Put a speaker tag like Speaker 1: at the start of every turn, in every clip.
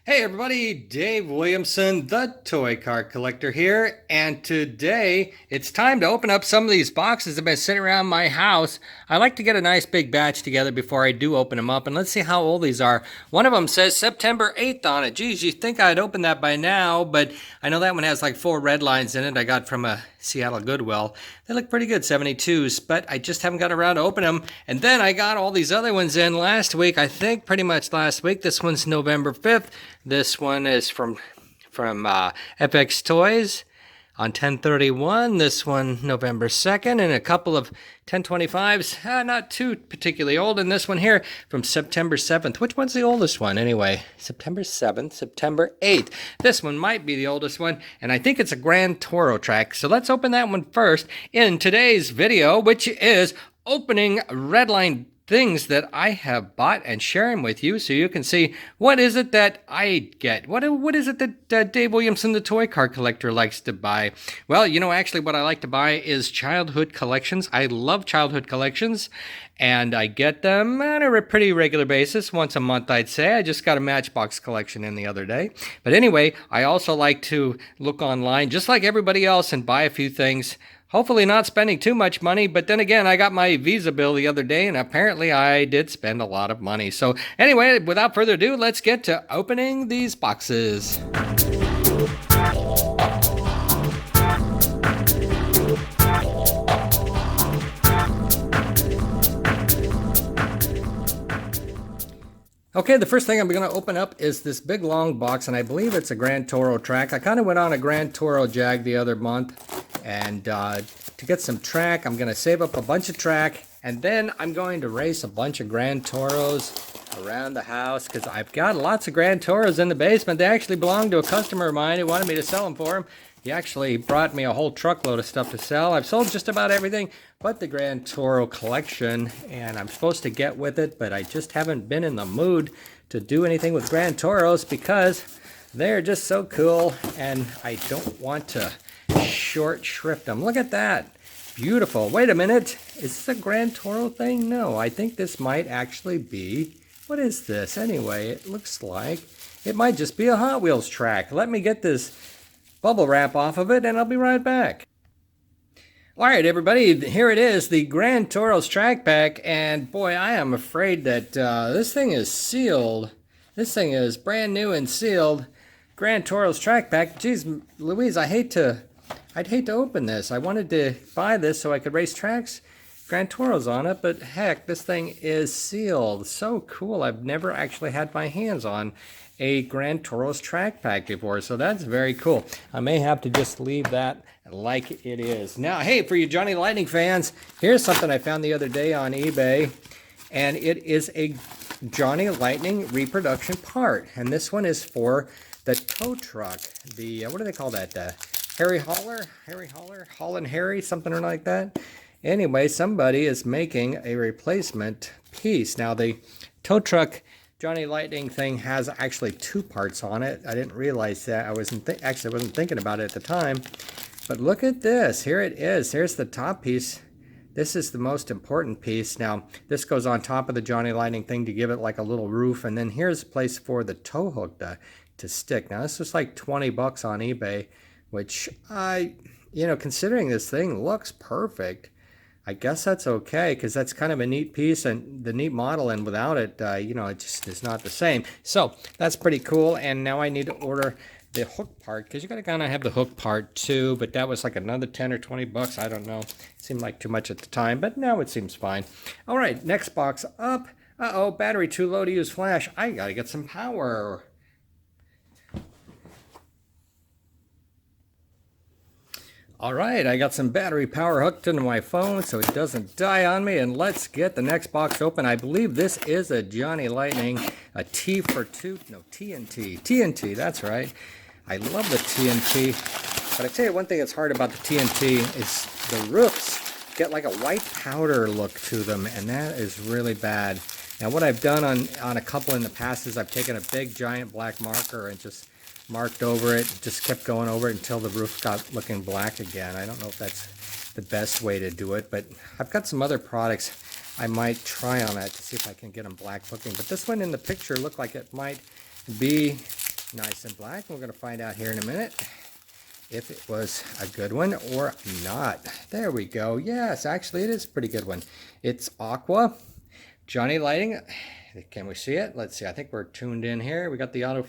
Speaker 1: Hey everybody, Dave Williamson, the Toy Car Collector here, and today it's time to open up some of these boxes that have been sitting around my house. I like to get a nice big batch together before I do open them up, and let's see how old these are. One of them says September 8th on it. Geez, you'd think I'd open that by now, but I know that one has like 4 red lines in it I got from a Seattle Goodwill. They look pretty good, 72s, but I just haven't got around to open them. And then I got all these other ones in last week, I think pretty much last week. This one's November 5th. This one is from FX Toys on 10/31. This one November 2nd, and a couple of 10/25s, not too particularly old. And this one here from September 7th. Which one's the oldest one anyway? September 7th, September 8th. This one might be the oldest one, and I think it's a Grand Toro track. So let's open that one first in today's video, which is opening Redline things that I have bought and sharing with you so you can see what is it that I get. What is it that Dave Williamson, the Toy Car Collector, likes to buy? Well, actually what I like to buy is childhood collections. I love childhood collections, and I get them on a pretty regular basis, once a month I'd say. I just got a Matchbox collection in the other day. But anyway, I also like to look online just like everybody else and buy a few things. Hopefully not spending too much money, but then again, I got my Visa bill the other day, and apparently I did spend a lot of money. So anyway, without further ado, let's get to opening these boxes. Okay, the first thing I'm going to open up is this big long box, and I believe it's a Grand Toro track. I kind of went on a Grand Toro Jag the other month, and to get some track, I'm going to save up a bunch of track, and then I'm going to race a bunch of Grand Toros around the house, because I've got lots of Grand Toros in the basement. They actually belong to a customer of mine who wanted me to sell them for him. He actually brought me a whole truckload of stuff to sell. I've sold just about everything but the Grand Toro collection, and I'm supposed to get with it, but I just haven't been in the mood to do anything with Grand Toros because they're just so cool, and I don't want to short shrift them. Look at that. Beautiful. Wait a minute. Is this a Grand Toro thing? No, I think this might actually be... What is this? Anyway, it looks like it might just be a Hot Wheels track. Let me get this bubble wrap off of it, and I'll be right back. All right, everybody, here it is, the Grand Toros track pack, and boy, I am afraid that this thing is sealed. This thing is brand new and sealed. Grand Toros track pack. Geez, Louise, I'd hate to open this. I wanted to buy this so I could race tracks, Grand Toros on it, but heck, this thing is sealed. So cool. I've never actually had my hands on a Grand Toros track pack before, so that's very cool. I may have to just leave that like it is. Now, hey, for you Johnny Lightning fans, here's something I found the other day on eBay, and it is a Johnny Lightning reproduction part, and this one is for the tow truck. The, what do they call that? The Harry Hauler, Haul and Harry, something like that. Anyway, somebody is making a replacement piece. Now, the tow truck Johnny Lightning thing has actually 2 parts on it. I didn't realize that. I wasn't thinking about it at the time. But look at this. Here it is. Here's the top piece. This is the most important piece. Now, this goes on top of the Johnny Lightning thing to give it like a little roof. And then here's a place for the tow hook to stick. Now, this was like 20 bucks on eBay, which considering this thing looks perfect, I guess that's okay, because that's kind of a neat piece and the neat model, and without it, it just is not the same. So that's pretty cool, and now I need to order the hook part, because you got to kind of have the hook part too, but that was like another 10 or 20 bucks, I don't know. It seemed like too much at the time, but now it seems fine. All right, next box up. Uh-oh, battery too low to use flash. I got to get some power. All right, I got some battery power hooked into my phone so it doesn't die on me, and let's get the next box open. I believe this is a Johnny Lightning, a T for two, no, TNT. TNT, that's right. I love the TNT, but I tell you one thing that's hard about the TNT is the roofs get like a white powder look to them, and that is really bad. Now what I've done on a couple in the past is I've taken a big giant black marker and just marked over it, just kept going over it until the roof got looking black again. I don't know if that's the best way to do it, but I've got some other products I might try on that to see if I can get them black looking. But this one in the picture looked like it might be nice and black. We're going to find out here in a minute if it was a good one or not. There we go. Yes, actually it is a pretty good one. It's aqua. Johnny lighting. Can we see it? Let's see. I think we're tuned in here. We got the auto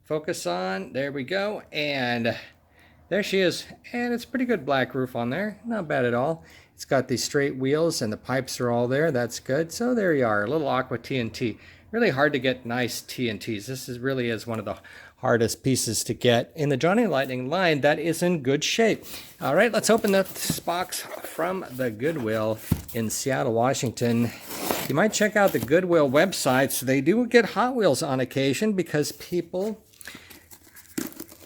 Speaker 1: focus on. There we go. And there she is. And it's pretty good black roof on there. Not bad at all. It's got these straight wheels and the pipes are all there. That's good. So there you are. A little aqua TNT. Really hard to get nice TNTs. This really is one of the hardest pieces to get in the Johnny Lightning line. That is in good shape. All right, let's open this box from the Goodwill in Seattle, Washington. You might check out the Goodwill websites. They do get Hot Wheels on occasion because people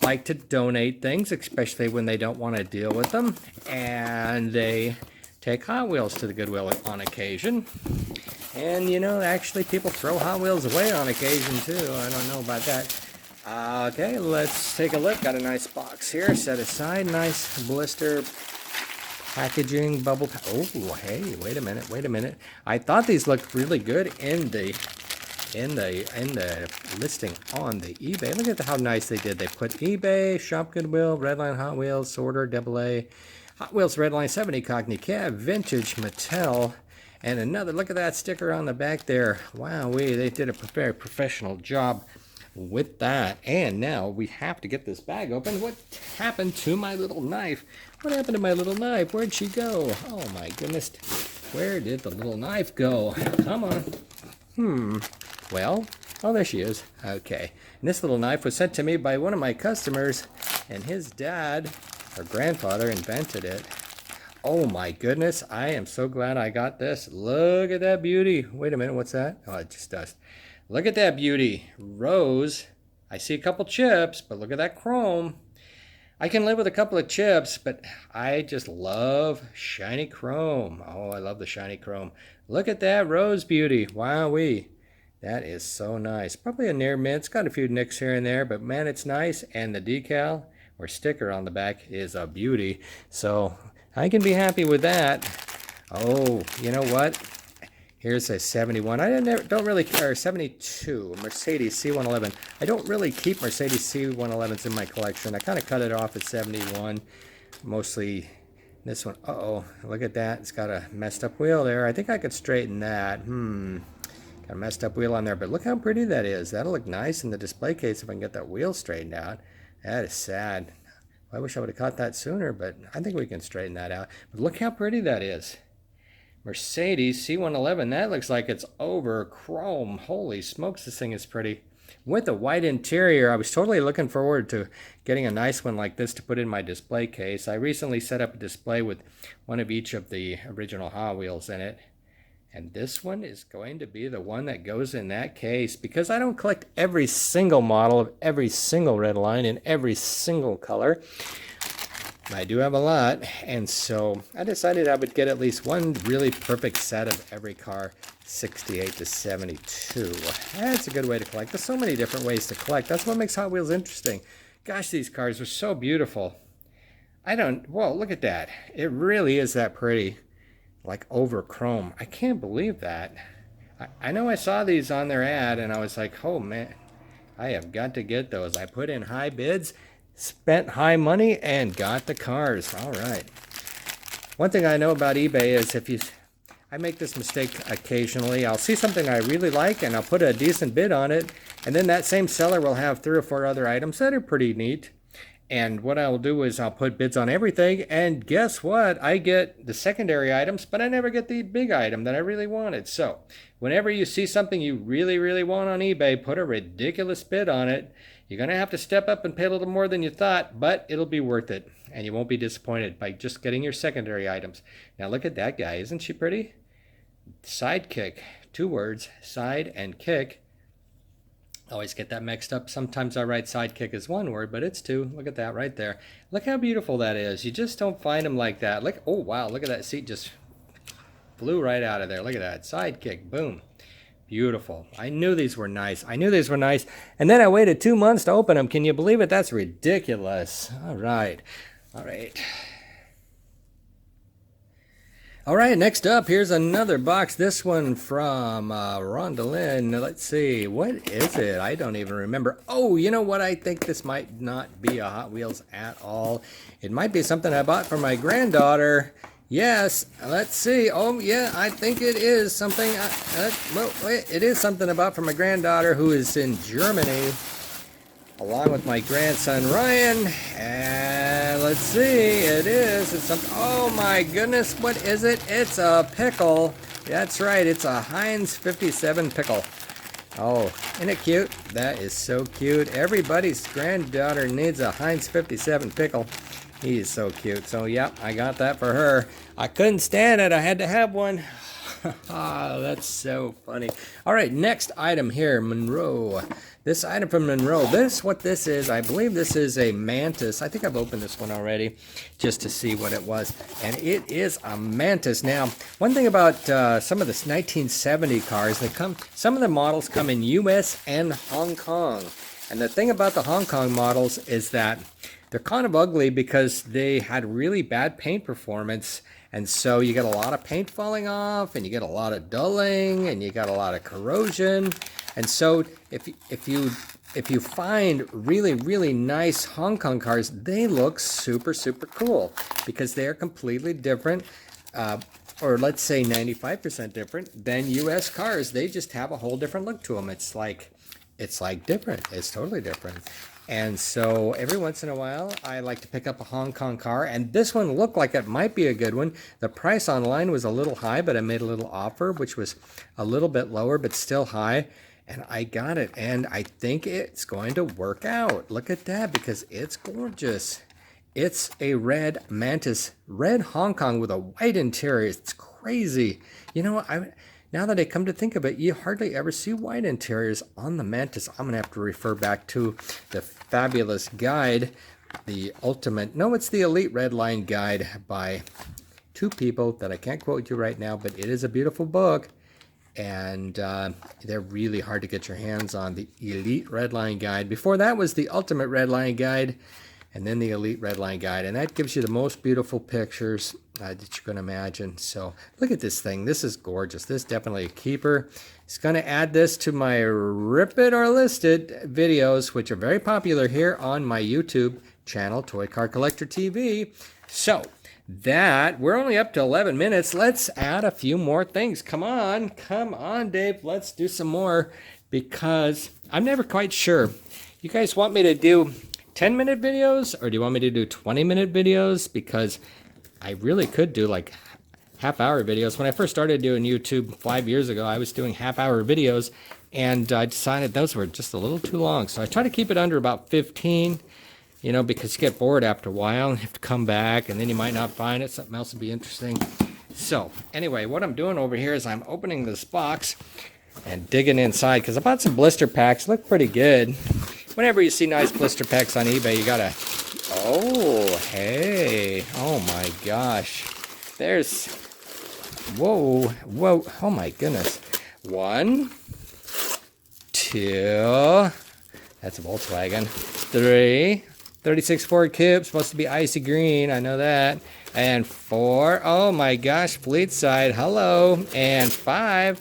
Speaker 1: like to donate things, especially when they don't want to deal with them. And they take Hot Wheels to the Goodwill on occasion. And, you know, actually people throw Hot Wheels away on occasion, too. I don't know about that. Okay, let's take a look. Got a nice box here set aside. Nice blister packaging, bubble. Oh, hey, wait a minute. I thought these looked really good in the listing on the eBay. Look at how nice they did. They put eBay, Shop Goodwill, Redline Hot Wheels, Sorter, AA, Hot Wheels Redline 70 Cockney Cab, Vintage Mattel, and another. Look at that sticker on the back there. Wow, they did a very professional job with that. And now we have to get this bag open. What happened to my little knife? What happened to my little knife? Where'd she go? Oh my goodness. Where did the little knife go? Come on. Well, oh, there she is. Okay. And this little knife was sent to me by one of my customers, and his dad or grandfather invented it. Oh my goodness. I am so glad I got this. Look at that beauty. Wait a minute. What's that? Oh, it's just dust. Look at that beauty. Rose. I see a couple chips, but look at that chrome. I can live with a couple of chips, but I just love shiny chrome. Oh, I love the shiny chrome. Look at that rose beauty. Wowee. That is so nice. Probably a near mint. It's got a few nicks here and there, but man, it's nice. And the decal or sticker on the back is a beauty. So I can be happy with that. Oh, you know what? Here's a 71. Don't really care. 72, Mercedes C111. I don't really keep Mercedes C111s in my collection. I kind of cut it off at 71. Mostly this one. Uh-oh, look at that. It's got a messed up wheel there. I think I could straighten that. Got a messed up wheel on there, but look how pretty that is. That'll look nice in the display case if I can get that wheel straightened out. That is sad. I wish I would have caught that sooner, but I think we can straighten that out. But look how pretty that is. Mercedes C111, that looks like it's over chrome. Holy smokes, this thing is pretty. With a white interior, I was totally looking forward to getting a nice one like this to put in my display case. I recently set up a display with one of each of the original Hot Wheels in it. And this one is going to be the one that goes in that case because I don't collect every single model of every single Redline in every single color. I do have a lot, and so I decided I would get at least one really perfect set of every car, 68 to 72. That's a good way to collect. There's so many different ways to collect. That's what makes Hot Wheels interesting. Gosh, these cars are so beautiful. Whoa, look at that. It really is that pretty, like over chrome. I can't believe that. I know I saw these on their ad, and I was like, oh man, I have got to get those. I put in high bids, spent high money, and got the cars. All right. One thing I know about eBay is I make this mistake occasionally. I'll see something I really like, and I'll put a decent bid on it, and then that same seller will have 3 or 4 other items that are pretty neat. And what I'll do is I'll put bids on everything, and guess what? I get the secondary items, but I never get the big item that I really wanted. So whenever you see something you really, really want on eBay, put a ridiculous bid on it. You're going to have to step up and pay a little more than you thought, but it'll be worth it. And you won't be disappointed by just getting your secondary items. Now look at that guy. Isn't she pretty? Sidekick. 2 words, side and kick. I always get that mixed up. Sometimes I write sidekick as 1 word, but it's 2. Look at that right there. Look how beautiful that is. You just don't find them like that. Look, oh wow, look at that seat just flew right out of there. Look at that. Sidekick. Boom. Beautiful. I knew these were nice. And then I waited 2 months to open them. Can you believe it? That's ridiculous. All right. All right, next up, here's another box. This one from Linn. Let's see, what is it? I don't even remember. Oh, you know what? I think this might not be a Hot Wheels at all. It might be something I bought for my granddaughter. Yes, let's see. Oh, yeah, I think it is something. Well, it is something I bought for my granddaughter who is in Germany, along with my grandson Ryan. And let's see, it's something. Oh my goodness, what is it? It's a pickle. That's right, it's a Heinz 57 pickle. Oh, isn't it cute? That is so cute. Everybody's granddaughter needs a Heinz 57 pickle. He is so cute. So yep, I got that for her. I couldn't stand it, I had to have one. Oh, that's so funny. All right, next item here, Monroe. This item from Monroe, what this is, I believe this is a Mantis. I think I've opened this one already just to see what it was. And it is a Mantis. Now, one thing about some of the 1970 cars, some of the models come in US and Hong Kong. And the thing about the Hong Kong models is that they're kind of ugly because they had really bad paint performance. And so you get a lot of paint falling off, and you get a lot of dulling, and you got a lot of corrosion. And so if you find really nice Hong Kong cars, they look super cool because they are completely different, or let's say 95% different than US cars. They just have a whole different look to them. It's like different. It's totally different. And so every once in a while, I like to pick up a Hong Kong car, and this one looked like it might be a good one. The price online was a little high, but I made a little offer, which was a little bit lower, but still high. And I got it, and I think it's going to work out. Look at that, because it's gorgeous. It's a red Mantis, red Hong Kong with a white interior. It's crazy. You know, now that I come to think of it, you hardly ever see white interiors on the Mantis. I'm going to have to refer back to the fabulous guide, the ultimate, no, it's the Elite Redline guide by two people that I can't quote you right now, but it is a beautiful book. And they're really hard to get your hands on. The Elite Redline guide. Before that was the Ultimate Redline guide, and then the Elite Redline guide. And that gives you the most beautiful pictures that you can imagine. So look at this thing. This is gorgeous. This is definitely a keeper. It's going to add this to my Rip It or List It videos, which are very popular here on my YouTube channel, Toy Car Collector TV. So we're only up to 11 minutes. Let's add a few more things. Come on, Dave. Let's do some more, because I'm never quite sure. You guys want me to do 10-minute videos, or do you want me to do 20-minute videos? Because I really could do like half-hour videos. When I first started doing YouTube 5 years ago, I was doing half-hour videos, and I decided those were just a little too long. So I try to keep it under about 15. You know, because you get bored after a while and you have to come back, and then you might not find it. Something else would be interesting. So anyway, what I'm doing over here is I'm opening this box and digging inside, because I bought some blister packs. Look pretty good. Whenever you see nice blister packs on eBay, you gotta, oh, hey, oh my gosh. There's, whoa, oh my goodness. 1, 2, that's a Volkswagen. 3, 36 Ford Coupe, supposed to be icy green, I know that. And 4, oh my gosh, Fleet Side, hello. And 5,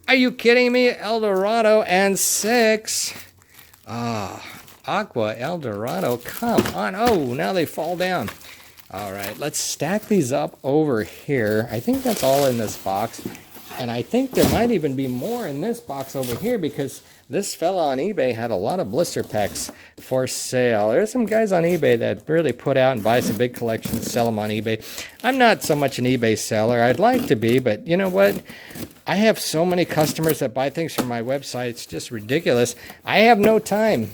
Speaker 1: are you kidding me? Eldorado. And 6, Aqua Eldorado, come on. Oh, now they fall down. All right, let's stack these up over here. I think that's all in this box. And I think there might even be more in this box over here, because this fella on eBay had a lot of blister packs for sale. There's some guys on eBay that really put out and buy some big collections, sell them on eBay. I'm not so much an eBay seller. I'd like to be, but you know what? I have so many customers that buy things from my website. It's just ridiculous. I have no time.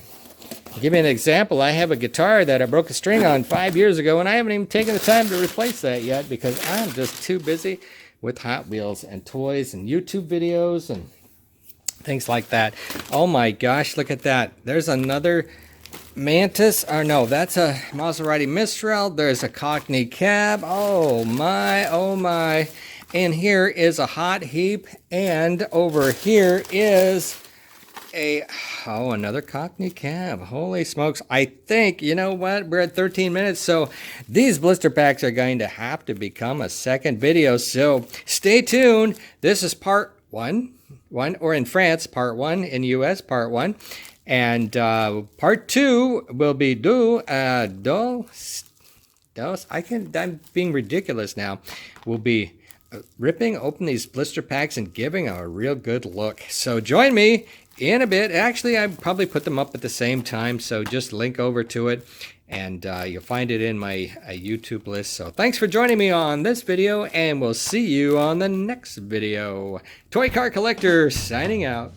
Speaker 1: I'll give you an example. I have a guitar that I broke a string on 5 years ago, and I haven't even taken the time to replace that yet, because I'm just too busy with Hot Wheels and toys and YouTube videos and things like that. Oh my gosh, look at that. There's another Mantis, or no, that's a Maserati Mistral. There's a Cockney Cab. Oh my, oh my. And here is a Hot Heap, and over here is another Cockney cab. Holy smokes. I think, you know what? We're at 13 minutes, so these blister packs are going to have to become a second video. So stay tuned. This is part one, or in France, part one, in US, part one. And part two will be I'm being ridiculous now. We'll be ripping open these blister packs and giving them a real good look. So join me in a bit. Actually, I probably put them up at the same time, so just link over to it, and you'll find it in my YouTube list. So thanks for joining me on this video, and we'll see you on the next video. Toy Car Collector signing out.